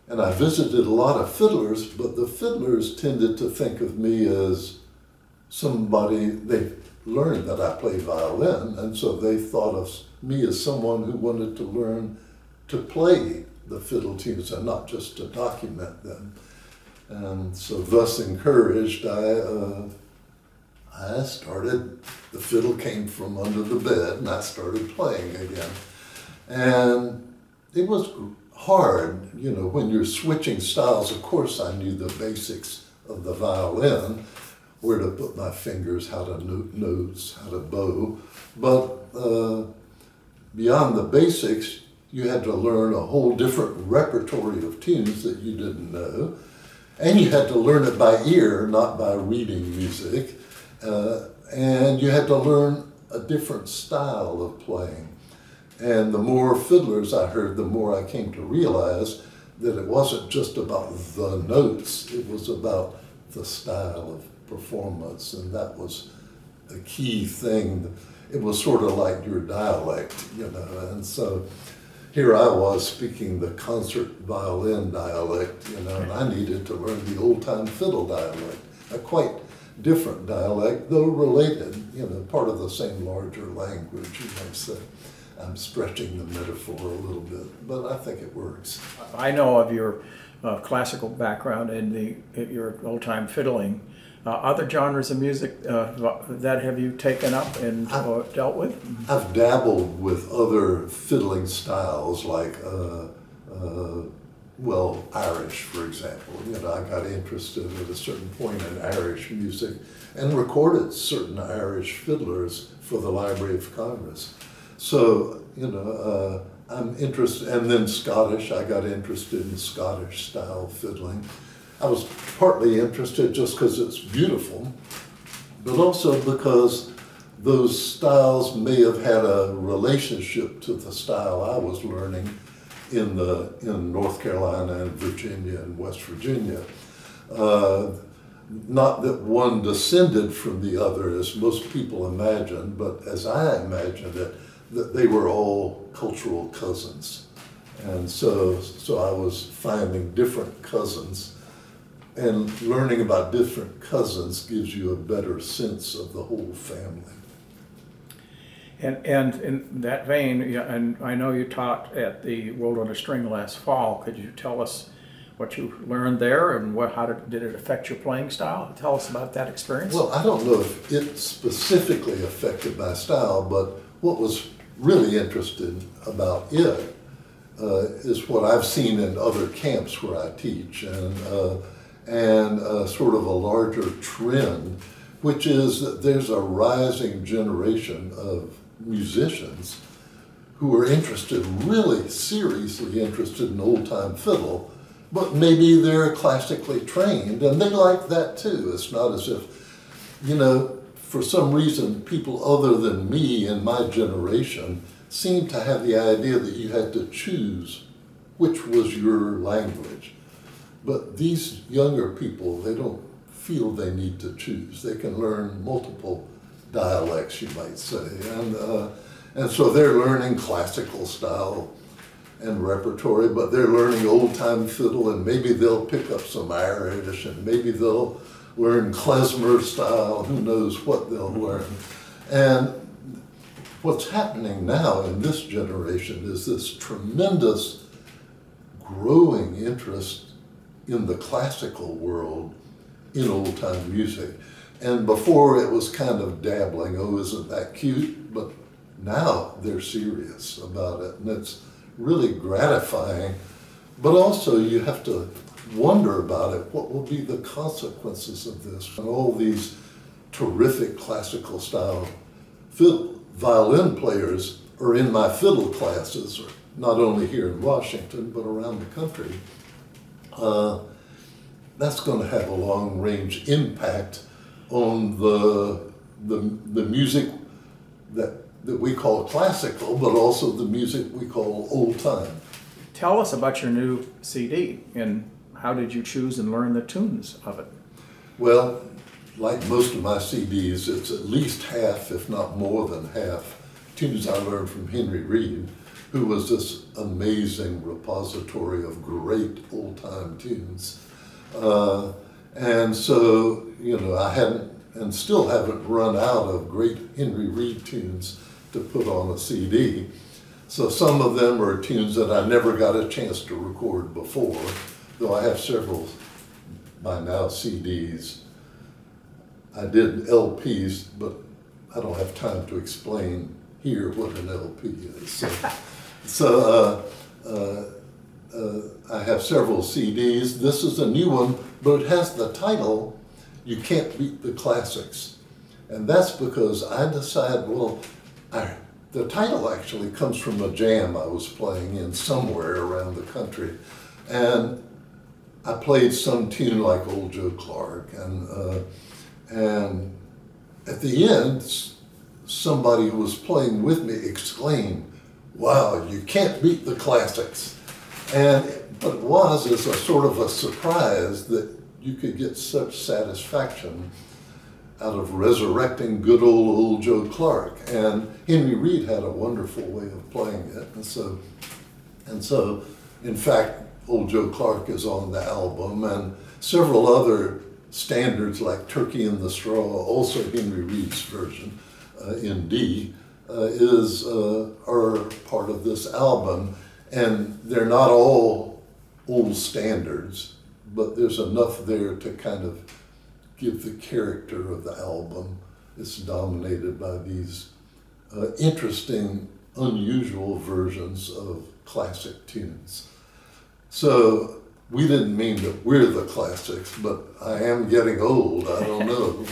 And I visited a lot of fiddlers, but the fiddlers tended to think of me as somebody, they learned that I played violin, and so they thought of me as someone who wanted to learn to play the fiddle tunes and not just to document them. And so thus encouraged, I started, the fiddle came from under the bed and I started playing again. And it was hard, you know, when you're switching styles. Of course I knew the basics of the violin, where to put my fingers, how to note notes, how to bow. But beyond the basics, you had to learn a whole different repertory of tunes that you didn't know. And you had to learn it by ear, not by reading music. And you had to learn a different style of playing. And the more fiddlers I heard, the more I came to realize that it wasn't just about the notes, it was about the style of performance, and that was a key thing. It was sort of like your dialect, you know, and so here I was speaking the concert violin dialect, you know, and I needed to learn the old-time fiddle dialect, a quite different dialect, though related, you know, part of the same larger language, you might say. I'm stretching the metaphor a little bit, but I think it works. I know of your classical background and your old-time fiddling. Other genres of music that have you taken up and dealt with? I've dabbled with other fiddling styles, like, well, Irish, for example. You know, I got interested at a certain point in Irish music and recorded certain Irish fiddlers for the Library of Congress. So, you know, I'm interested, and then Scottish, I got interested in Scottish style fiddling. I was partly interested just because it's beautiful, but also because those styles may have had a relationship to the style I was learning in North Carolina and Virginia and West Virginia. Not that one descended from the other as most people imagine, but as I imagined it, that they were all cultural cousins. And so I was finding different cousins, and learning about different cousins gives you a better sense of the whole family. And in that vein, and I know you taught at the World on a String last fall. Could you tell us what you learned there and how did it affect your playing style? Tell us about that experience. Well, I don't know if it specifically affected my style, but what was really interesting about it is what I've seen in other camps where I teach, and sort of a larger trend, which is that there's a rising generation of musicians who are interested, really seriously interested in old-time fiddle, but maybe they're classically trained, and they like that too. It's not as if, you know, for some reason, people other than me and my generation seem to have the idea that you had to choose which was your language. But these younger people, they don't feel they need to choose. They can learn multiple dialects, you might say. And so they're learning classical style and repertory, but they're learning old-time fiddle, and maybe they'll pick up some Irish, and maybe they'll learn klezmer style, who knows what they'll learn. And what's happening now in this generation is this tremendous growing interest in the classical world in old-time music. And before it was kind of dabbling, oh, isn't that cute? But now they're serious about it, and it's really gratifying. But also you have to wonder about it. What will be the consequences of this? And all these terrific classical style violin players are in my fiddle classes, not only here in Washington, but around the country. That's going to have a long-range impact on the music that we call classical, but also the music we call old-time. Tell us about your new CD, and how did you choose and learn the tunes of it? Well, like most of my CDs, it's at least half, if not more than half, tunes I learned from Henry Reed. who was this amazing repository of great old-time tunes. And so, you know, I hadn't, and still haven't run out of great Henry Reed tunes to put on a CD. So some of them are tunes that I never got a chance to record before, though I have several by now CDs. I did LPs, but I don't have time to explain here what an LP is. So I have several CDs. This is a new one, but it has the title, You Can't Beat the Classics. And that's because I decided, well, the title actually comes from a jam I was playing in somewhere around the country. And I played some tune like Old Joe Clark. And at the end, somebody who was playing with me exclaimed, "Wow, you can't beat the classics." And what it was is a sort of a surprise that you could get such satisfaction out of resurrecting good old Joe Clark. And Henry Reed had a wonderful way of playing it. And so, in fact, Old Joe Clark is on the album, and several other standards like Turkey in the Straw, also Henry Reed's version in D, are part of this album. And they're not all old standards, but there's enough there to kind of give the character of the album. It's dominated by these interesting, unusual versions of classic tunes. So we didn't mean that we're the classics, but I am getting old, I don't know.